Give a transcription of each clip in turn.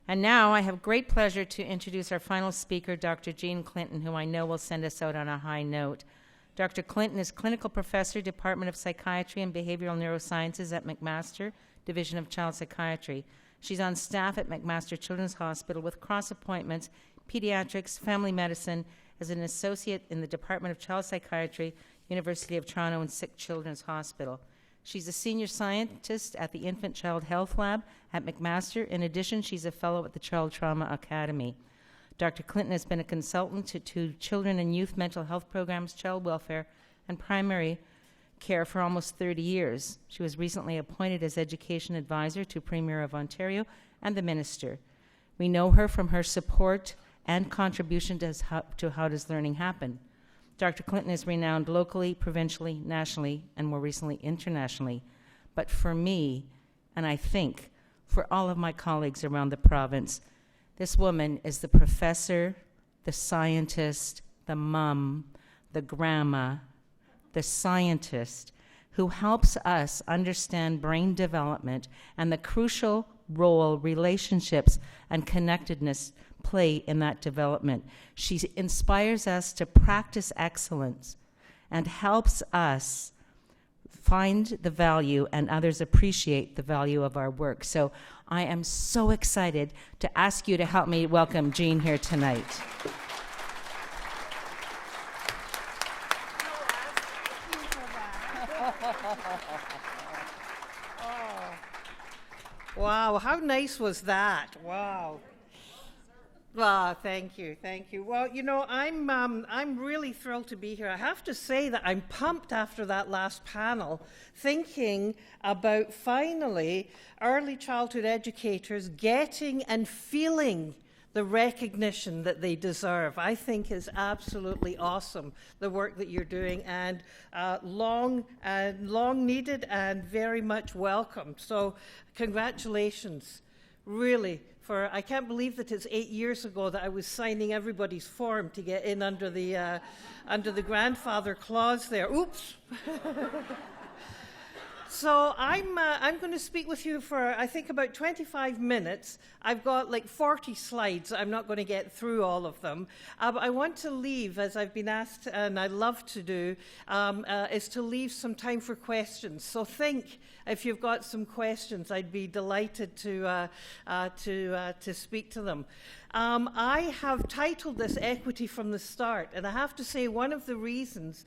And now I have great pleasure to introduce our final speaker, Dr. Jean Clinton, who I know will send us out on a high note. Dr. Clinton is clinical professor, Department of Psychiatry and Behavioural Neurosciences at McMaster, Division of Child Psychiatry. She's on staff at McMaster Children's Hospital with cross appointments, pediatrics, family medicine, as an associate in the Department of Child Psychiatry, University of Toronto and Sick Children's Hospital. She's a senior scientist at the Infant Child Health Lab at McMaster. In addition, she's a fellow at the Child Trauma Academy. Dr. Clinton has been a consultant to children and youth mental health programs, child welfare, and primary care for almost 30 years. She was recently appointed as Education Advisor to Premier of Ontario and the Minister. We know her from her support and contribution to how does learning happen. Dr. Clinton is renowned locally, provincially, nationally, and more recently internationally. But for me, and I think for all of my colleagues around the province, this woman is the professor, the scientist, the mom, the grandma, the scientist who helps us understand brain development and the crucial role relationships and connectedness play in that development. She inspires us to practice excellence and helps us find the value and others appreciate the value of our work. So I am so excited to ask you to help me welcome Jean here tonight. Wow, how nice was that? Wow. Ah, thank you, thank you. Well, you know, I'm really thrilled to be here. I have to say that I'm pumped after that last panel, thinking about finally early childhood educators getting and feeling the recognition that they deserve. I think is absolutely awesome, the work that you're doing, and long needed and very much welcome. So congratulations, really. I can't believe that it's 8 years ago that I was signing everybody's form to get in under the grandfather clause there. Oops. So I'm going to speak with you for, I think, about 25 minutes. I've got like 40 slides. I'm not going to get through all of them. But I want to leave, as I've been asked, and I love to do, is to leave some time for questions. So think, if you've got some questions, I'd be delighted to speak to them. I have titled this Equity from the Start, and I have to say one of the reasons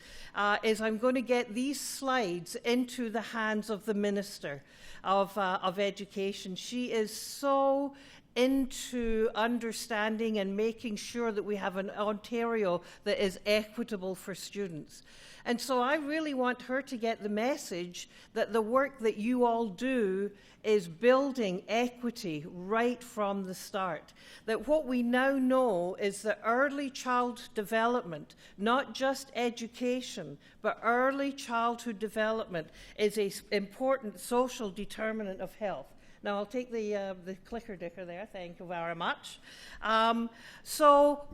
is I'm going to get these slides into the hands of the Minister of Education. She is so into understanding and making sure that we have an Ontario that is equitable for students. And so I really want her to get the message that the work that you all do is building equity right from the start. That what we now know is that early child development, not just education, but early childhood development is an important social determinant of health. Now, I'll take the clicker-dicker there. Thank you very much. So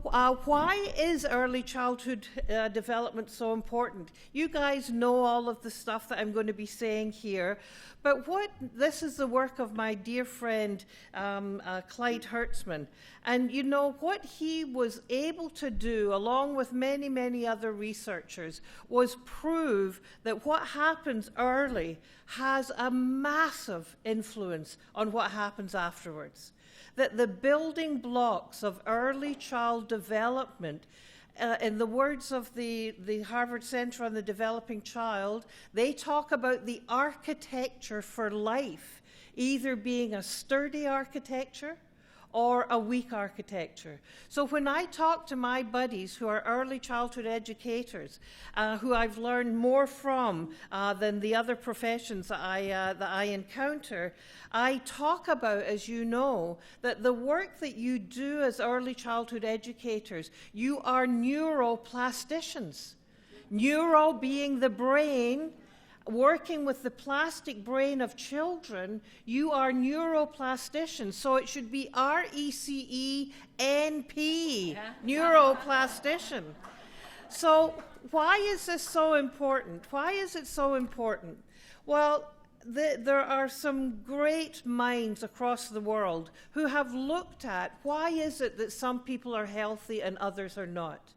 why is early childhood development so important? You guys know all of the stuff that I'm going to be saying here, but this is the work of my dear friend, Clyde Hertzman. And you know, what he was able to do, along with many, many other researchers, was prove that what happens early has a massive influence on what happens afterwards. That the building blocks of early child development, in the words of the Harvard Center on the Developing Child, they talk about the architecture for life, either being a sturdy architecture or a weak architecture. So when I talk to my buddies who are early childhood educators, who I've learned more from than the other professions that I encounter, I talk about, as you know, that the work that you do as early childhood educators, you are neuroplasticians. Neuro being the brain, working with the plastic brain of children, you are neuroplasticians. So it should be RECENP, neuroplastician. So why is this so important? Why is it so important? Well, there are some great minds across the world who have looked at why is it that some people are healthy and others are not.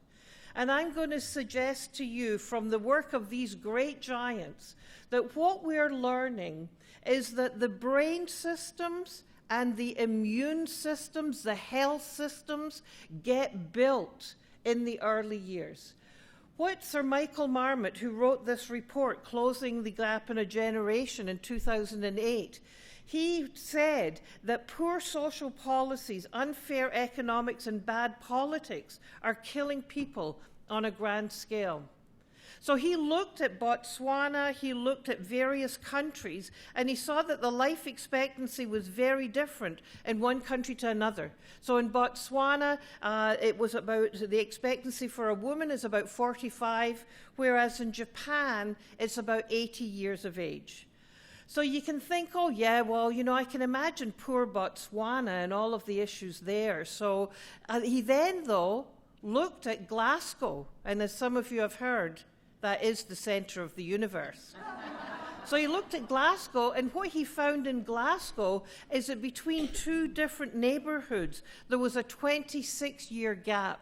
And I'm going to suggest to you from the work of these great giants that what we're learning is that the brain systems and the immune systems, the health systems, get built in the early years. What Sir Michael Marmot, who wrote this report, Closing the Gap in a Generation in 2008, he said that poor social policies, unfair economics, and bad politics are killing people on a grand scale. So he looked at Botswana, he looked at various countries, and he saw that the life expectancy was very different in one country to another. So in Botswana, it was about, the expectancy for a woman is about 45, whereas in Japan, it's about 80 years of age. So you can think, oh yeah, well, you know, I can imagine poor Botswana and all of the issues there. So he then, though, looked at Glasgow, and as some of you have heard, that is the center of the universe. So he looked at Glasgow, and what he found in Glasgow is that between two different neighborhoods, there was a 26-year gap.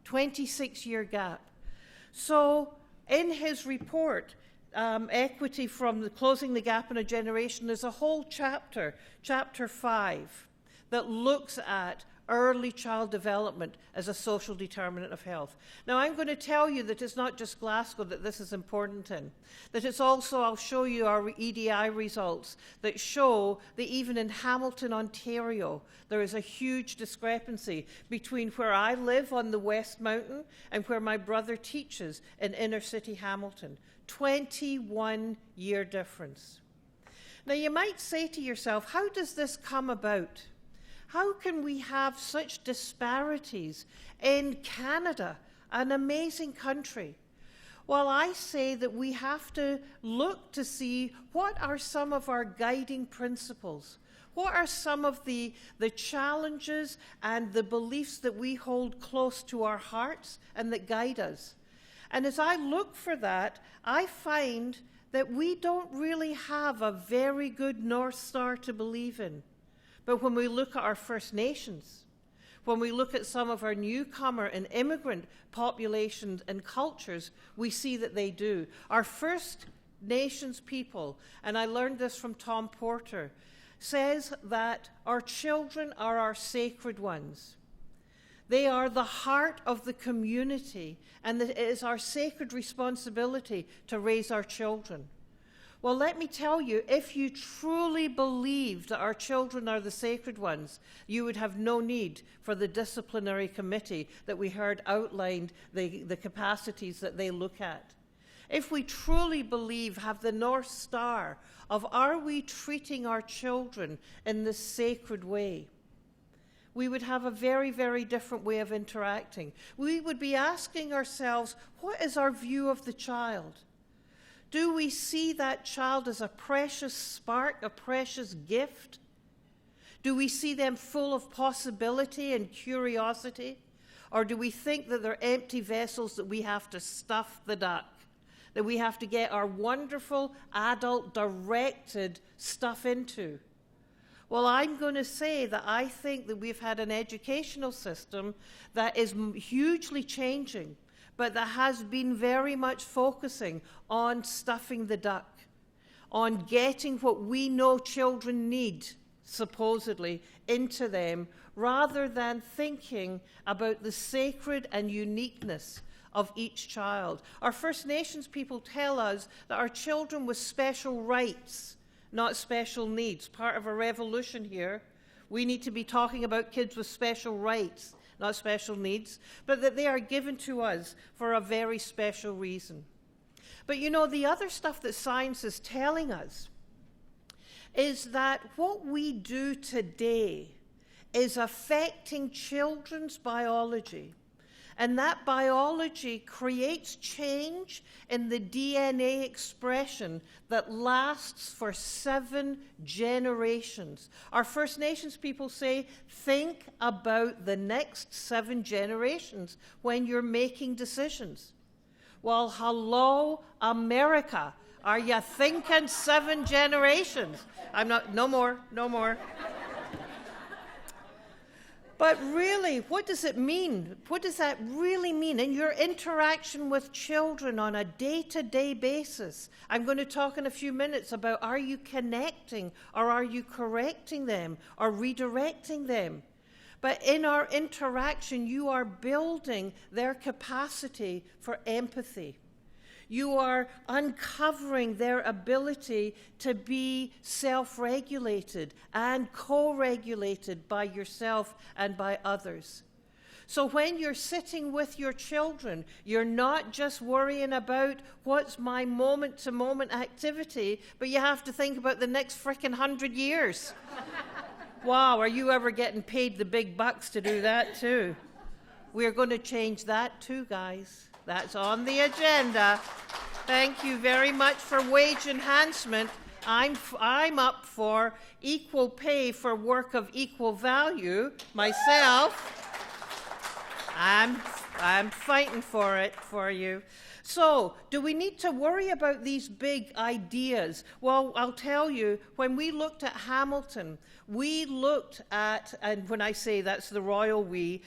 26-year gap. So in his report, Equity from the Closing the Gap in a Generation, there's a whole chapter, chapter 5, that looks at early child development as a social determinant of health. Now, I'm going to tell you that it's not just Glasgow that this is important in, that it's also, I'll show you our EDI results that show that even in Hamilton, Ontario, there is a huge discrepancy between where I live on the West Mountain and where my brother teaches in inner city Hamilton. 21-year difference. Now, you might say to yourself, how does this come about? How can we have such disparities in Canada, an amazing country? Well, I say that we have to look to see what are some of our guiding principles. What are some of the challenges and the beliefs that we hold close to our hearts and that guide us? And as I look for that, I find that we don't really have a very good North Star to believe in. But when we look at our First Nations, when we look at some of our newcomer and immigrant populations and cultures, we see that they do. Our First Nations people, and I learned this from Tom Porter, says that our children are our sacred ones. They are the heart of the community, and it is our sacred responsibility to raise our children. Well, let me tell you, if you truly believed that our children are the sacred ones, you would have no need for the disciplinary committee that we heard outlined the capacities that they look at. If we truly believe, have the North Star of are we treating our children in this sacred way, we would have a very, very different way of interacting. We would be asking ourselves, what is our view of the child? Do we see that child as a precious spark, a precious gift? Do we see them full of possibility and curiosity? Or do we think that they're empty vessels that we have to stuff the duck, that we have to get our wonderful adult directed stuff into? Well, I'm going to say that I think that we've had an educational system that is hugely changing, but that has been very much focusing on stuffing the duck, on getting what we know children need, supposedly, into them, rather than thinking about the sacred and uniqueness of each child. Our First Nations people tell us that our children with special rights, not special needs. Part of a revolution here, we need to be talking about kids with special rights, not special needs, but that they are given to us for a very special reason. But you know, the other stuff that science is telling us is that what we do today is affecting children's biology. And that biology creates change in the DNA expression that lasts for 7 generations. Our First Nations people say, think about the next 7 generations when you're making decisions. Well, hello, America. Are you thinking 7 generations? I'm not, no more, no more. But really, what does it mean? What does that really mean in your interaction with children on a day-to-day basis? I'm going to talk in a few minutes about, are you connecting, or are you correcting them or redirecting them? But in our interaction, you are building their capacity for empathy. You are uncovering their ability to be self-regulated and co-regulated by yourself and by others. So when you're sitting with your children, you're not just worrying about what's my moment-to-moment activity, but you have to think about the next frickin' 100 years. Wow, are you ever getting paid the big bucks to do that too? We're going to change that too, guys. That's on the agenda. Thank you very much for wage enhancement. I'm up for equal pay for work of equal value myself. I'm fighting for it for you. So, do we need to worry about these big ideas? Well, I'll tell you, when we looked at Hamilton, we looked at, and when I say that's the royal we,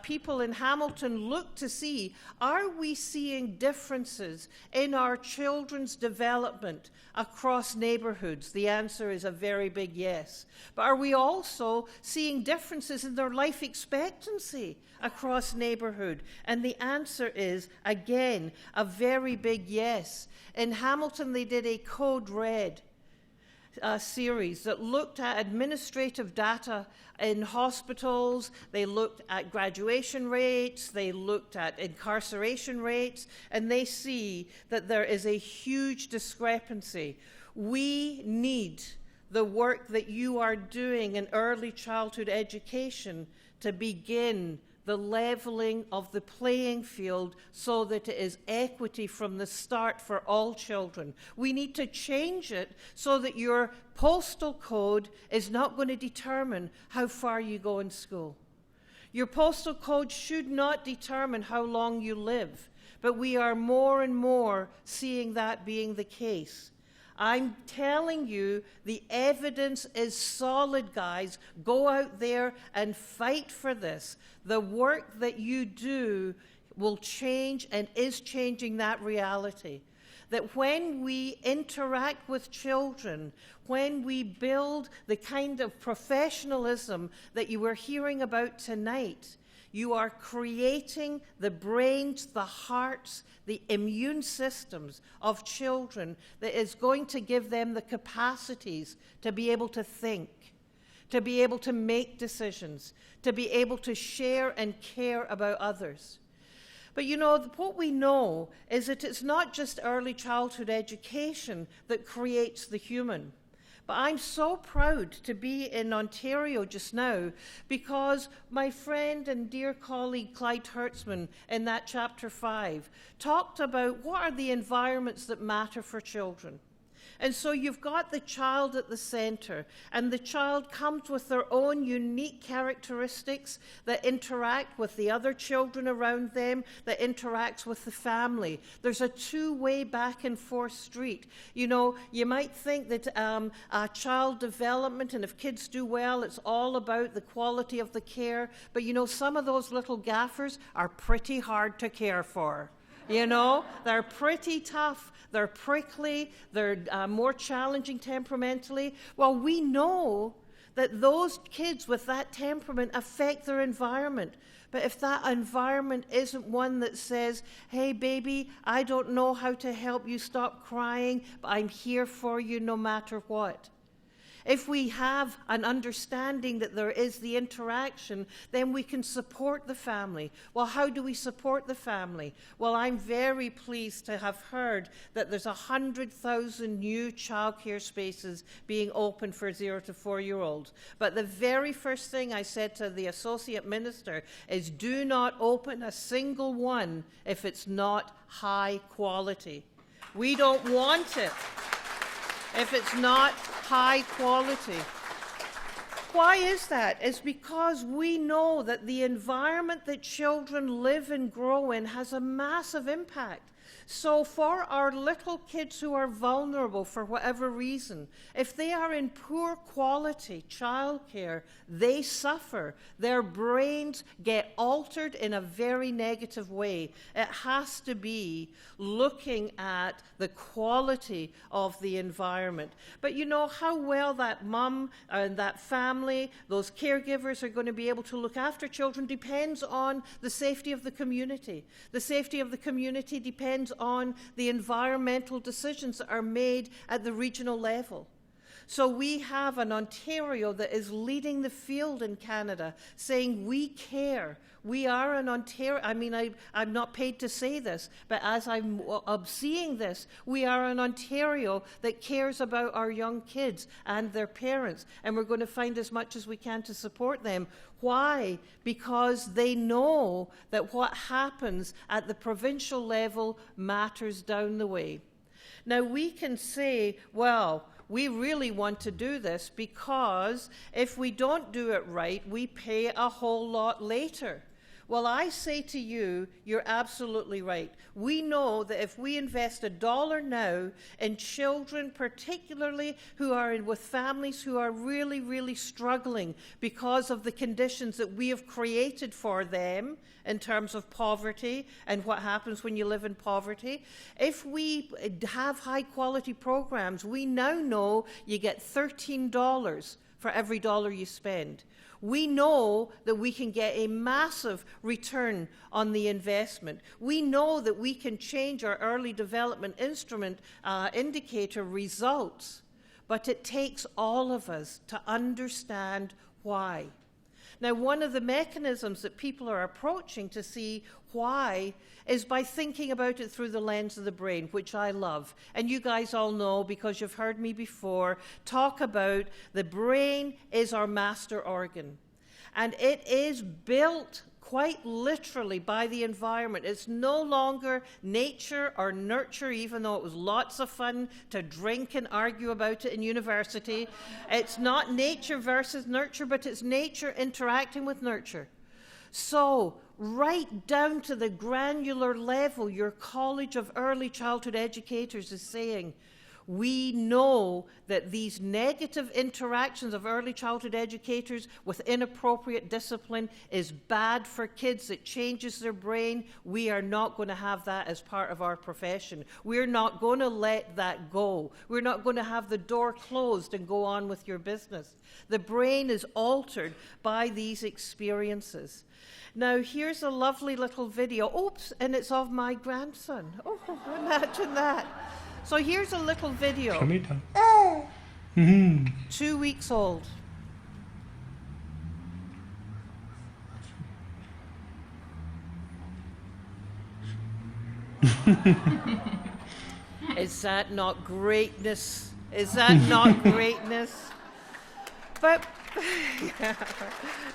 people in Hamilton looked to see, are we seeing differences in our children's development across neighborhoods? The answer is a very big yes. But are we also seeing differences in their life expectancy across neighborhood? And the answer is, again, a very big yes. In Hamilton, they did a Code Red series that looked at administrative data in hospitals, they looked at graduation rates, they looked at incarceration rates, and they see that there is a huge discrepancy. We need the work that you are doing in early childhood education to begin the leveling of the playing field so that it is equity from the start for all children. We need to change it so that your postal code is not going to determine how far you go in school. Your postal code should not determine how long you live, but we are more and more seeing that being the case. I'm telling you, the evidence is solid, guys. Go out there and fight for this. The work that you do will change and is changing that reality. That when we interact with children, when we build the kind of professionalism that you were hearing about tonight, you are creating the brains, the hearts, the immune systems of children that is going to give them the capacities to be able to think, to be able to make decisions, to be able to share and care about others. But you know, what we know is that it's not just early childhood education that creates the human. But I'm so proud to be in Ontario just now because my friend and dear colleague Clyde Hertzman in that chapter 5 talked about what are the environments that matter for children. And so you've got the child at the center, and the child comes with their own unique characteristics that interact with the other children around them, that interacts with the family. There's a two-way back and forth street. You know, you might think that child development, and if kids do well, it's all about the quality of the care. But you know, some of those little gaffers are pretty hard to care for. You know, they're pretty tough, they're prickly, they're more challenging temperamentally. Well, we know that those kids with that temperament affect their environment. But if that environment isn't one that says, hey, baby, I don't know how to help you stop crying, but I'm here for you no matter what. If we have an understanding that there is the interaction, then we can support the family. Well, how do we support the family? Well, I'm very pleased to have heard that there's 100,000 new childcare spaces being opened for 0 to 4-year-olds. But the very first thing I said to the Associate Minister is do not open a single one if it's not high quality. We don't want it if it's not high quality. Why is that? It's because we know that the environment that children live and grow in has a massive impact. So for our little kids who are vulnerable for whatever reason, if they are in poor quality childcare, they suffer. Their brains get altered in a very negative way. It has to be looking at the quality of the environment. But you know how well that mum and that family, those caregivers are going to be able to look after children depends on the safety of the community. The safety of the community depends on the environmental decisions that are made at the regional level. So we have an Ontario that is leading the field in Canada, saying we care. We are an Ontario. I mean, I'm not paid to say this, but as I'm seeing this, we are an Ontario that cares about our young kids and their parents, and we're going to find as much as we can to support them. Why? Because they know that what happens at the provincial level matters down the way. Now, we can say, well, we really want to do this because if we don't do it right, we pay a whole lot later. Well, I say to you, you're absolutely right. We know that if we invest $1 now in children, particularly who are with families who are really, really struggling because of the conditions that we have created for them in terms of poverty and what happens when you live in poverty, if we have high-quality programs, we now know you get $13 for every dollar you spend. We know that we can get a massive return on the investment. We know that we can change our early development instrument indicator results, but it takes all of us to understand why. Now, one of the mechanisms that people are approaching to see why is by thinking about it through the lens of the brain, which I love. And you guys all know, because you've heard me before, talk about the brain is our master organ. And it is built quite literally by the environment. It's no longer nature or nurture, even though it was lots of fun to drink and argue about it in university. It's not nature versus nurture, but it's nature interacting with nurture. So, right down to the granular level, your College of Early Childhood Educators is saying, we know that these negative interactions of early childhood educators with inappropriate discipline is bad for kids. It changes their brain. We are not going to have that as part of our profession. We're not going to let that go. We're not going to have the door closed and go on with your business. The brain is altered by these experiences. Now, here's a lovely little video. Oops, and it's of my grandson. Oh, imagine that. So here's a little video. 2 weeks old. Is that not greatness? Is that not greatness? But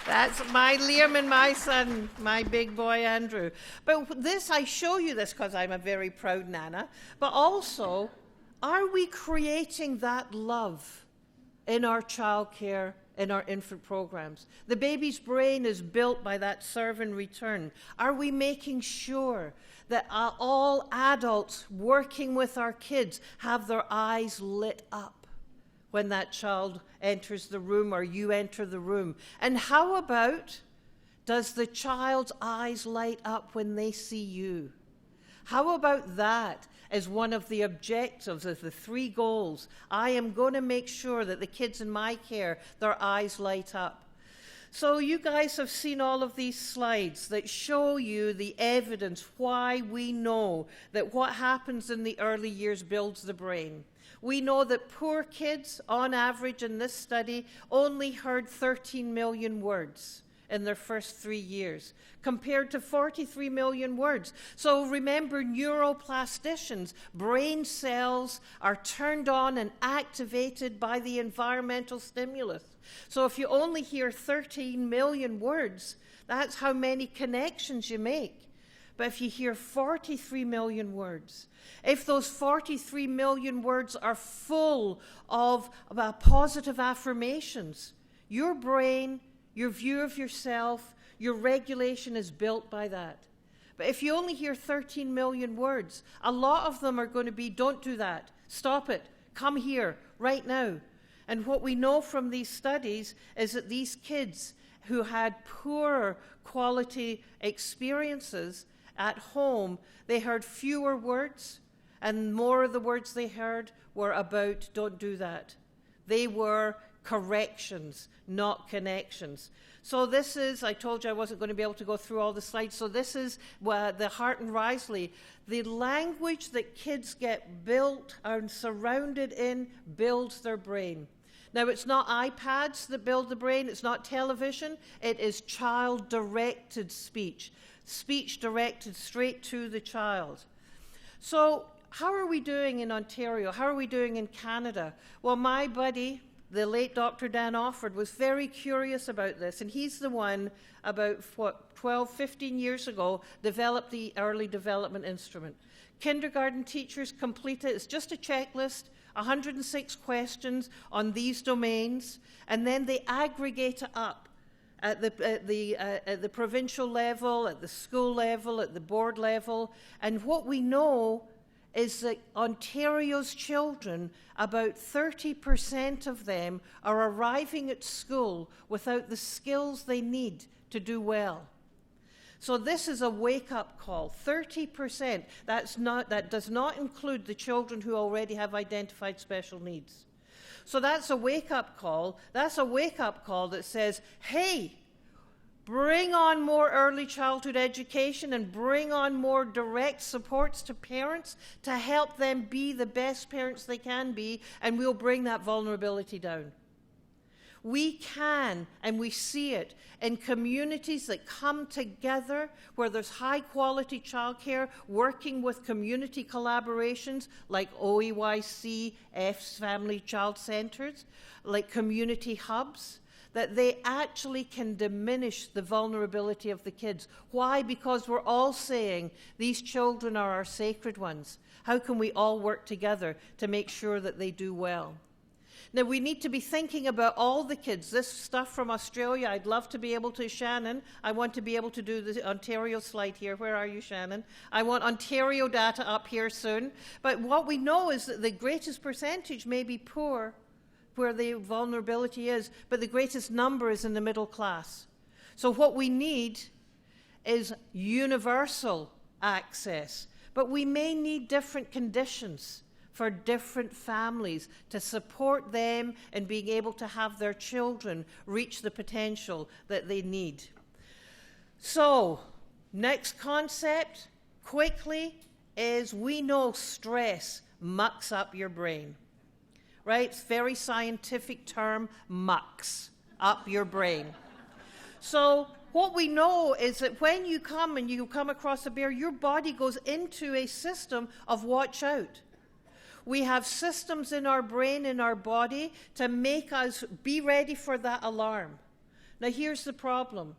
that's my Liam and my son, my big boy Andrew. But this, I show you this because I'm a very proud nana, but also, are we creating that love in our childcare, in our infant programs? The baby's brain is built by that serve and return. Are we making sure that all adults working with our kids have their eyes lit up when that child enters the room or you enter the room? And how about, does the child's eyes light up when they see you? How about that as one of the objectives of the 3 goals? I am going to make sure that the kids in my care, their eyes light up. So you guys have seen all of these slides that show you the evidence why we know that what happens in the early years builds the brain. We know that poor kids, on average in this study, only heard 13 million words in their first 3 years, compared to 43 million words. So remember, neuroplasticians, brain cells are turned on and activated by the environmental stimulus. So if you only hear 13 million words, that's how many connections you make. But if you hear 43 million words, if those 43 million words are full of positive affirmations, your brain, your view of yourself, your regulation is built by that. But if you only hear 13 million words, a lot of them are going to be, don't do that, stop it, come here, right now. And what we know from these studies is that these kids who had poor quality experiences at home, they heard fewer words, and more of the words they heard were about, don't do that. They were corrections, not connections. So this is, I told you I wasn't going to be able to go through all the slides, so this is the Hart and Risley. The language that kids get built and surrounded in builds their brain. Now, it's not iPads that build the brain, it's not television, it is child-directed speech. Speech directed straight to the child. So, how are we doing in Ontario? How are we doing in Canada? Well, my buddy, the late Dr. Dan Offord, was very curious about this, and he's the one about, 12, 15 years ago, developed the early development instrument. Kindergarten teachers complete it. It's just a checklist, 106 questions on these domains, and then they aggregate it up at the provincial level, at the school level, at the board level. And what we know is that Ontario's children, about 30% of them are arriving at school without the skills they need to do well. So this is a wake-up call. 30%. That does not include the children who already have identified special needs. So that's a wake-up call. That's a wake-up call that says, hey, bring on more early childhood education and bring on more direct supports to parents to help them be the best parents they can be, and we'll bring that vulnerability down. We can, and we see it in communities that come together where there's high-quality childcare, working with community collaborations like OEYC, F's Family Child Centres, like community hubs, that they actually can diminish the vulnerability of the kids. Why? Because we're all saying these children are our sacred ones. How can we all work together to make sure that they do well? Now, we need to be thinking about all the kids. This stuff from Australia, I'd love to be able to, Shannon, I want to be able to do the Ontario slide here. Where are you, Shannon? I want Ontario data up here soon. But what we know is that the greatest percentage may be poor, where the vulnerability is, but the greatest number is in the middle class. So what we need is universal access, but we may need different conditions for different families to support them in being able to have their children reach the potential that they need. So, next concept, quickly, is we know stress mucks up your brain. Right? It's a very scientific term, mucks up your brain. So what we know is that when you come and you come across a bear, your body goes into a system of watch out. We have systems in our brain, in our body, to make us be ready for that alarm. Now here's the problem.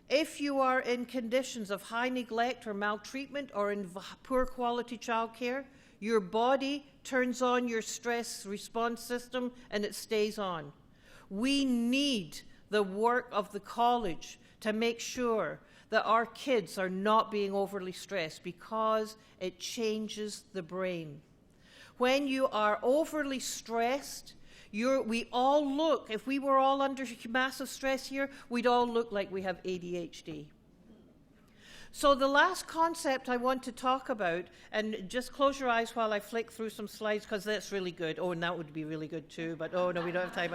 If you are in conditions of high neglect or maltreatment or in poor quality childcare, your body turns on your stress response system and it stays on. We need the work of the college to make sure that our kids are not being overly stressed, because it changes the brain. When you are overly stressed, we all look, if we were all under massive stress here, we'd all look like we have ADHD. So the last concept I want to talk about, and just close your eyes while I flick through some slides, because that's really good. Oh, and that would be really good too, but oh no, we don't have time.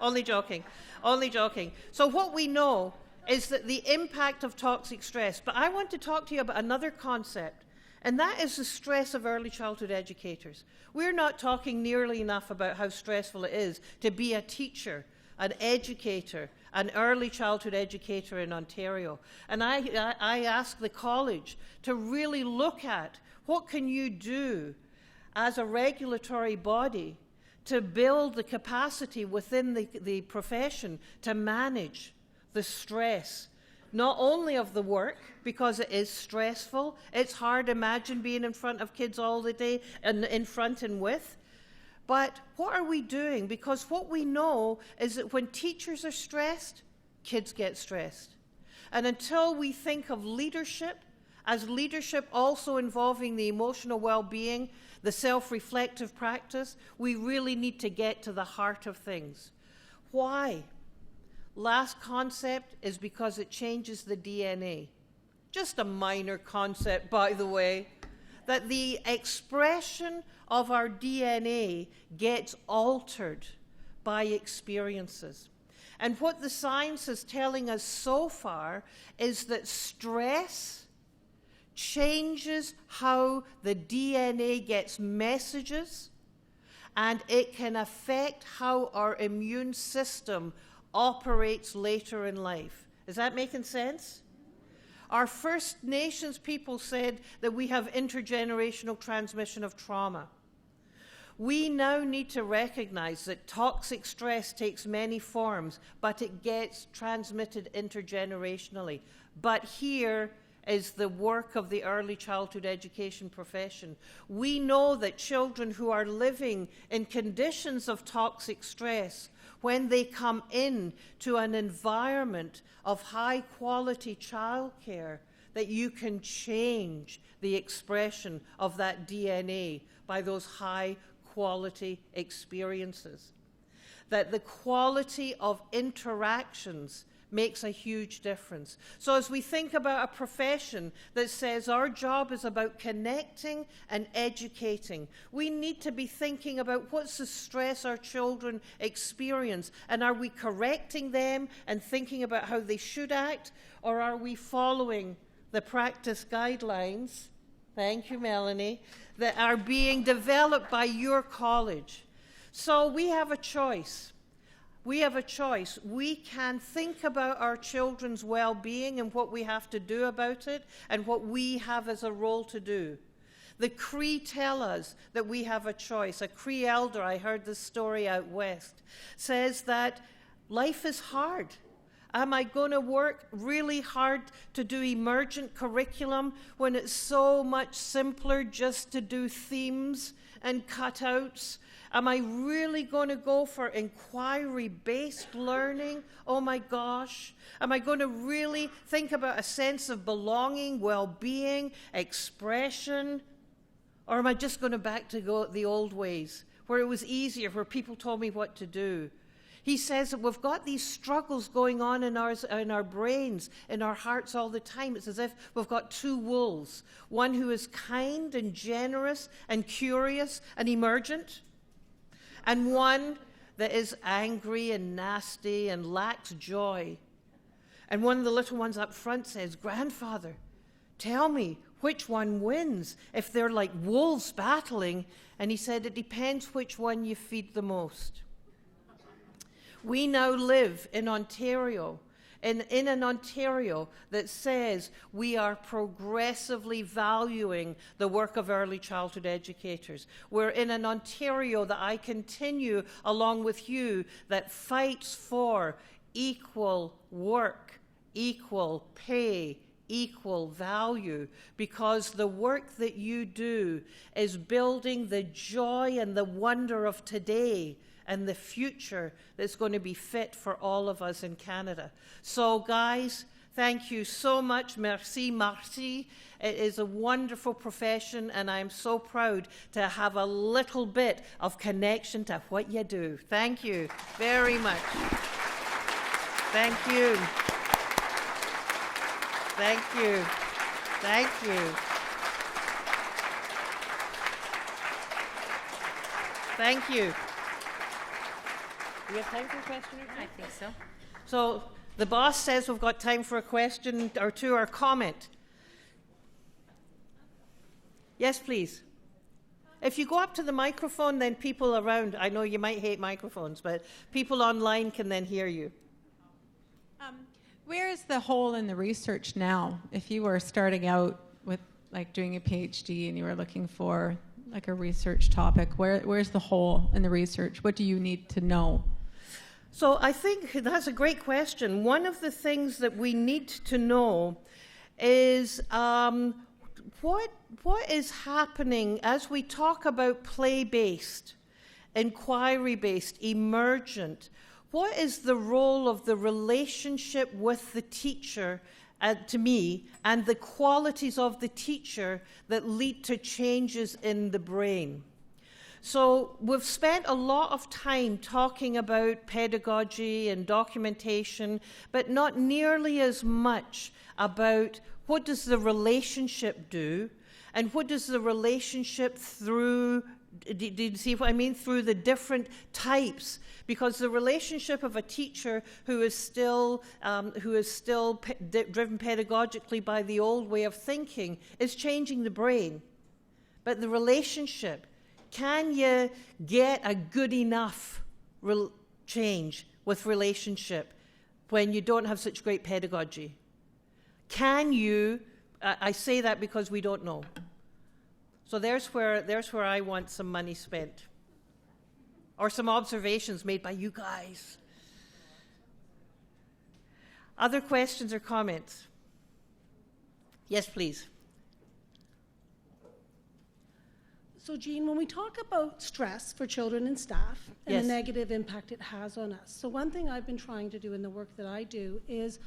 Only joking, only joking. So what we know is that the impact of toxic stress, but I want to talk to you about another concept, and that is the stress of early childhood educators. We're not talking nearly enough about how stressful it is to be a teacher, an educator, an early childhood educator in Ontario. And I asked the college to really look at what can you do as a regulatory body to build the capacity within the profession to manage the stress, not only of the work, because it is stressful. It's hard to imagine being in front of kids all the day and in front and with. But what are we doing? Because what we know is that when teachers are stressed, kids get stressed. And until we think of leadership as leadership also involving the emotional well-being, the self-reflective practice, we really need to get to the heart of things. Why? Last concept is because it changes the DNA. Just a minor concept, by the way, that the expression of our DNA gets altered by experiences. And what the science is telling us so far is that stress changes how the DNA gets messages, and it can affect how our immune system operates later in life. Is that making sense? Our First Nations people said that we have intergenerational transmission of trauma. We now need to recognize that toxic stress takes many forms, but it gets transmitted intergenerationally. But here is the work of the early childhood education profession. We know that children who are living in conditions of toxic stress, when they come in to an environment of high quality childcare, that you can change the expression of that DNA by those high quality experiences. That the quality of interactions makes a huge difference. So as we think about a profession that says our job is about connecting and educating, we need to be thinking about what's the stress our children experience, and are we correcting them and thinking about how they should act, or are we following the practice guidelines, thank you Melanie, that are being developed by your college. So we have a choice. We have a choice. We can think about our children's well-being and what we have to do about it and what we have as a role to do. The Cree tell us that we have a choice. A Cree elder, I heard this story out west, says that life is hard. Am I going to work really hard to do emergent curriculum when it's so much simpler just to do themes and cutouts? Am I really going to go for inquiry-based learning? Oh my gosh. Am I going to really think about a sense of belonging, well-being, expression? Or am I just going to back to go the old ways, where it was easier, where people told me what to do? He says that we've got these struggles going on in our brains, in our hearts all the time. It's as if we've got two wolves, one who is kind and generous and curious and emergent, and one that is angry and nasty and lacks joy. And one of the little ones up front says, "Grandfather, tell me which one wins if they're like wolves battling." And he said, "It depends which one you feed the most." We now live in Ontario, in an Ontario that says we are progressively valuing the work of early childhood educators. We're in an Ontario that I continue along with you that fights for equal work, equal pay, equal value, because the work that you do is building the joy and the wonder of today and the future that's going to be fit for all of us in Canada. So guys, thank you so much. Merci, merci. It is a wonderful profession, and I'm so proud to have a little bit of connection to what you do. Thank you very much. Thank you. Thank you. Thank you. Thank you. Do we have time for a question or two? I think so. So the boss says we've got time for a question or two or comment. Yes, please. If you go up to the microphone, then people around, I know you might hate microphones, but people online can then hear you. Where is the hole in the research now? If you were starting out with like doing a PhD and you were looking for like a research topic, where's the hole in the research? What do you need to know? So I think that's a great question. One of the things that we need to know is what is happening as we talk about play-based, inquiry-based, emergent. What is the role of the relationship with the teacher to me, and the qualities of the teacher that lead to changes in the brain. So we've spent a lot of time talking about pedagogy and documentation, but not nearly as much about what does the relationship do, and what does the relationship through, do you see what I mean, through the different types. Because the relationship of a teacher who is still driven pedagogically by the old way of thinking is changing the brain. But the relationship, can you get a good enough change with relationship when you don't have such great pedagogy? Can you? I say that because we don't know. So there's where I want some money spent. Or some observations made by you guys. Other questions or comments? Yes, please. So, Jean, when we talk about stress for children and staff and Yes. the negative impact it has on us, so one thing I've been trying to do in the work that I do is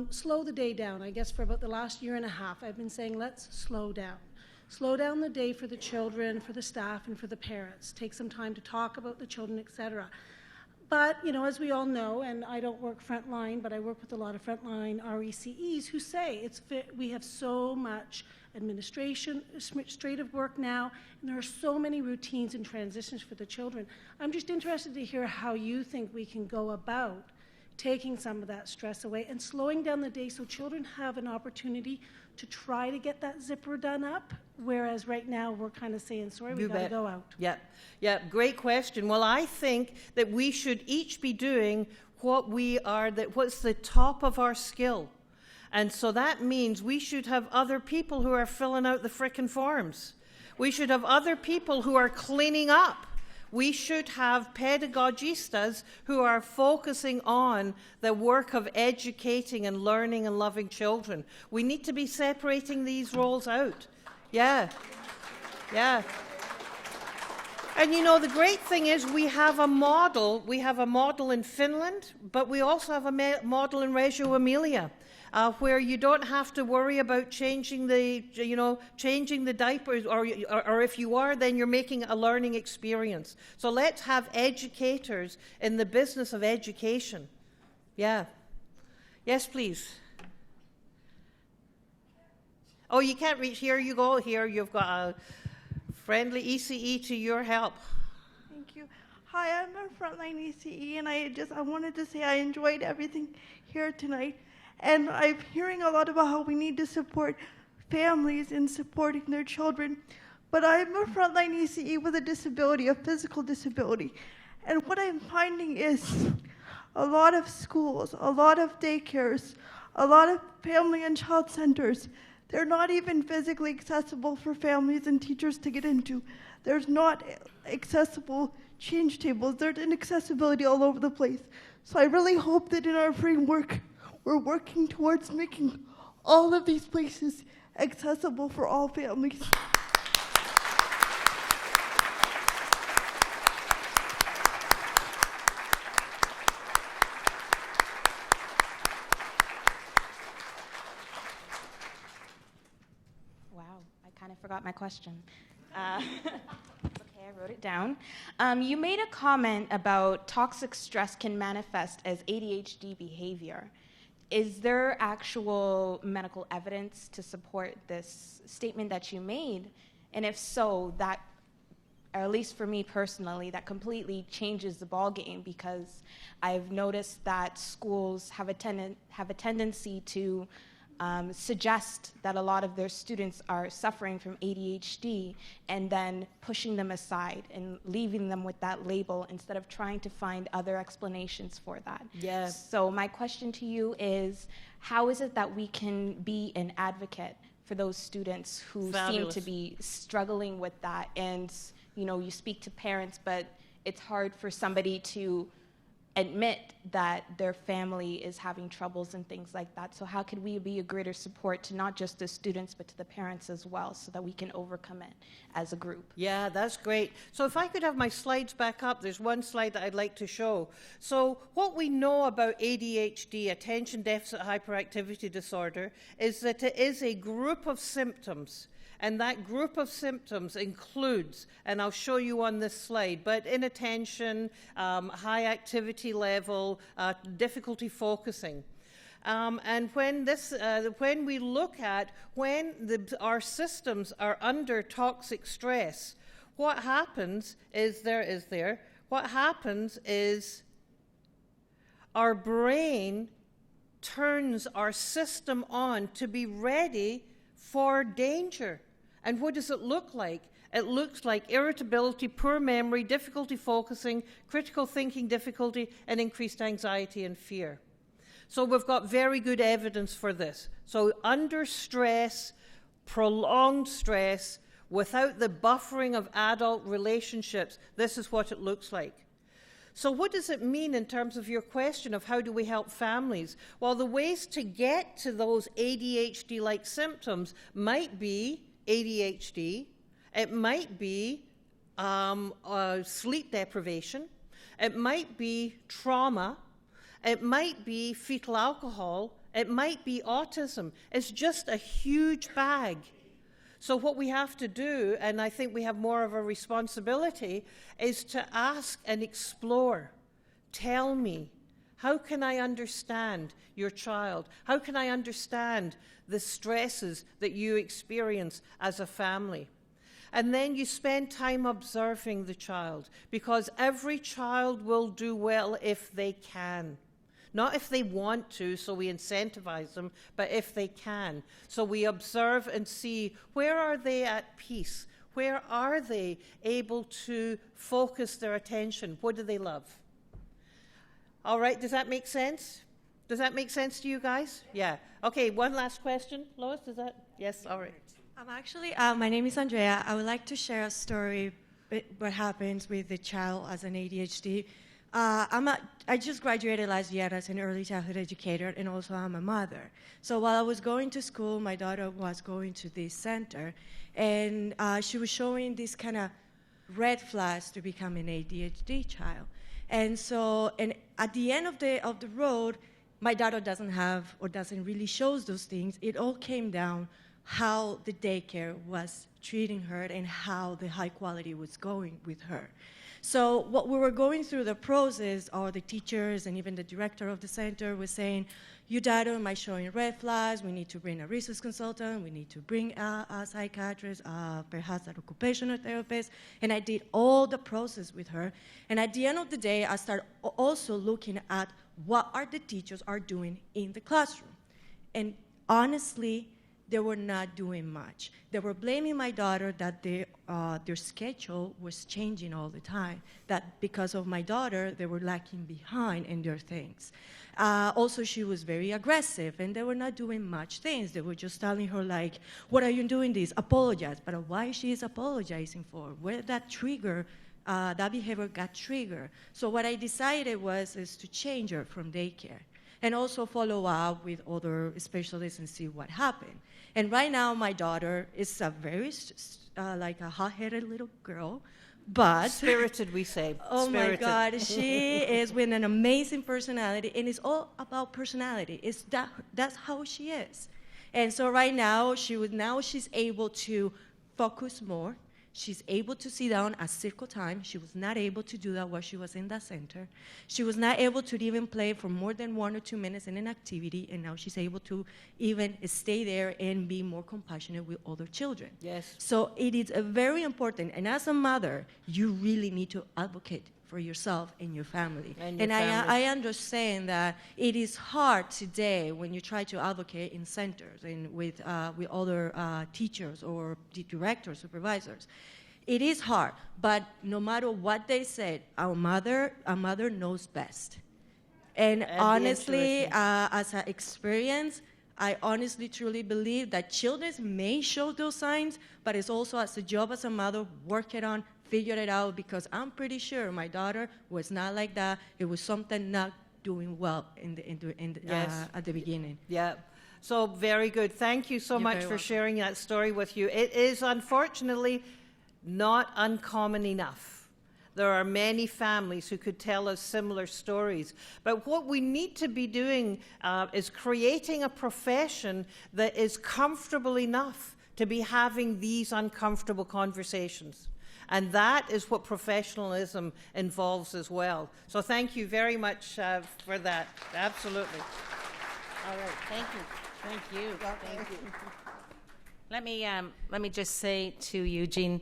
slow the day down. I guess for about the last year and a half, I've been saying, let's slow down. Slow down the day for the children, for the staff, and for the parents. Take some time to talk about the children, etc. But, you know, as we all know, and I don't work frontline, but I work with a lot of frontline RECEs who say we have so much administrative work now, and there are so many routines and transitions for the children. I'm just interested to hear how you think we can go about taking some of that stress away and slowing down the day so children have an opportunity to try to get that zipper done up, whereas right now we're kind of saying, sorry, we got to go out. Yeah, great question. Well, I think that we should each be doing what's the top of our skill. And so that means we should have other people who are filling out the frickin' forms. We should have other people who are cleaning up. We should have pedagogistas who are focusing on the work of educating and learning and loving children. We need to be separating these roles out. Yeah. And you know, the great thing is we have a model. We have a model in Finland, but we also have a model in Reggio Emilia. Where you don't have to worry about changing the diapers, or if you are, then you're making a learning experience. So let's have educators in the business of education. Yeah. Yes, please. Oh, you can't reach. Here you go. Here you've got a friendly ECE to your help. Thank you. Hi, I'm a frontline ECE, and I wanted to say I enjoyed everything here tonight. And I'm hearing a lot about how we need to support families in supporting their children. But I'm a frontline ECE with a disability, a physical disability. And what I'm finding is a lot of schools, a lot of daycares, a lot of family and child centers, they're not even physically accessible for families and teachers to get into. There's not accessible change tables. There's inaccessibility all over the place. So I really hope that in our framework, we're working towards making all of these places accessible for all families. Wow, I kind of forgot my question. Okay, I wrote it down. You made a comment about toxic stress can manifest as ADHD behavior. Is there actual medical evidence to support this statement that you made? And if so, that, or at least for me personally, that completely changes the ballgame, because I've noticed that schools have a tendency to suggest that a lot of their students are suffering from ADHD and then pushing them aside and leaving them with that label instead of trying to find other explanations for that. Yeah. So my question to you is, how is it that we can be an advocate for those students who Fabulous. seem to be struggling with that? And, you know, you speak to parents, but it's hard for somebody to admit that their family is having troubles and things like that. So how could we be a greater support to not just the students, but to the parents as well, so that we can overcome it as a group? Yeah, that's great. So if I could have my slides back up, there's one slide that I'd like to show. So what we know about ADHD, attention deficit hyperactivity disorder, is that it is a group of symptoms. And that group of symptoms includes, and I'll show you on this slide, but inattention, high activity level, difficulty focusing. And when we look at our systems are under toxic stress, what happens is what happens is our brain turns our system on to be ready for danger. And what does it look like? It looks like irritability, poor memory, difficulty focusing, critical thinking difficulty, and increased anxiety and fear. So we've got very good evidence for this. So under stress, prolonged stress, without the buffering of adult relationships, this is what it looks like. So what does it mean in terms of your question of how do we help families? Well, the ways to get to those ADHD-like symptoms might be ADHD, it might be sleep deprivation, it might be trauma, it might be fetal alcohol, it might be autism. It's just a huge bag. So what we have to do, and I think we have more of a responsibility, is to ask and explore. Tell me, how can I understand your child? How can I understand the stresses that you experience as a family? And then you spend time observing the child, because every child will do well if they can. Not if they want to, so we incentivize them, but if they can. So we observe and see, where are they at peace? Where are they able to focus their attention? What do they love? All right, does that make sense? Does that make sense to you guys? Yeah. Okay, one last question. Lois, does that? Yes, all right. My name is Andrea. I would like to share a story, what happens with the child as an ADHD. I just graduated last year as an early childhood educator, and also I'm a mother. So while I was going to school, my daughter was going to this center, and she was showing these kind of red flags to become an ADHD child. And so, and at the end of the road, my daughter doesn't really show those things. It all came down how the daycare was treating her and how the high quality was going with her. So what we were going through the process, or the teachers and even the director of the center was saying, your daughter might showing red flags, we need to bring a resource consultant, we need to bring a psychiatrist, perhaps an occupational therapist, and I did all the process with her. And at the end of the day, I started also looking at what are the teachers are doing in the classroom. And honestly, they were not doing much. They were blaming my daughter that their schedule was changing all the time, that because of my daughter, they were lacking behind in their things. Also, she was very aggressive, and they were not doing much things. They were just telling her, like, what are you doing this? Apologize. But why she is apologizing for? Where that trigger, that behavior got triggered. So what I decided is to change her from daycare, and also follow up with other specialists and see what happened. And right now, my daughter is a very, like a hot-headed little girl, but... Spirited, we say. Oh Spirited. my God, she is with an amazing personality, and it's all about personality. That's how she is. And so right now, she's able to focus more. She's able to sit down at circle time. She was not able to do that while she was in that center. She was not able to even play for more than 1 or 2 minutes in an activity, and now she's able to even stay there and be more compassionate with other children. Yes. So it is very important, and as a mother, you really need to advocate for yourself and your family. And I understand that it is hard today when you try to advocate in centers and with other teachers or the directors, supervisors. It is hard, but no matter what they said, a mother knows best. And honestly, as an experience, I honestly truly believe that children may show those signs, but it's also as a job as a mother, work it on, figured it out because I'm pretty sure my daughter was not like that. It was something not doing well Yes. at the beginning. Yeah. So very good. Thank you so You're much very for welcome. sharing that story with you. It is unfortunately not uncommon enough. There are many families who could tell us similar stories. But what we need to be doing is creating a profession that is comfortable enough to be having these uncomfortable conversations. And that is what professionalism involves as well. So thank you very much for that. Absolutely. All right, thank you. Thank you. Thank you. Let me just say to Eugene,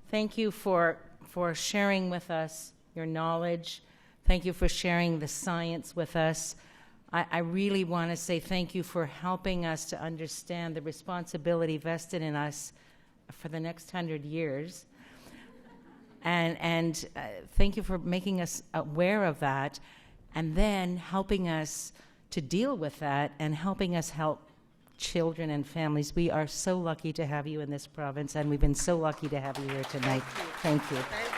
thank you for sharing with us your knowledge. Thank you for sharing the science with us. I really want to say thank you for helping us to understand the responsibility vested in us for the next 100 years. And thank you for making us aware of that and then helping us to deal with that and helping us help children and families. We are so lucky to have you in this province, and we've been so lucky to have you here tonight. Thank you. Thank you.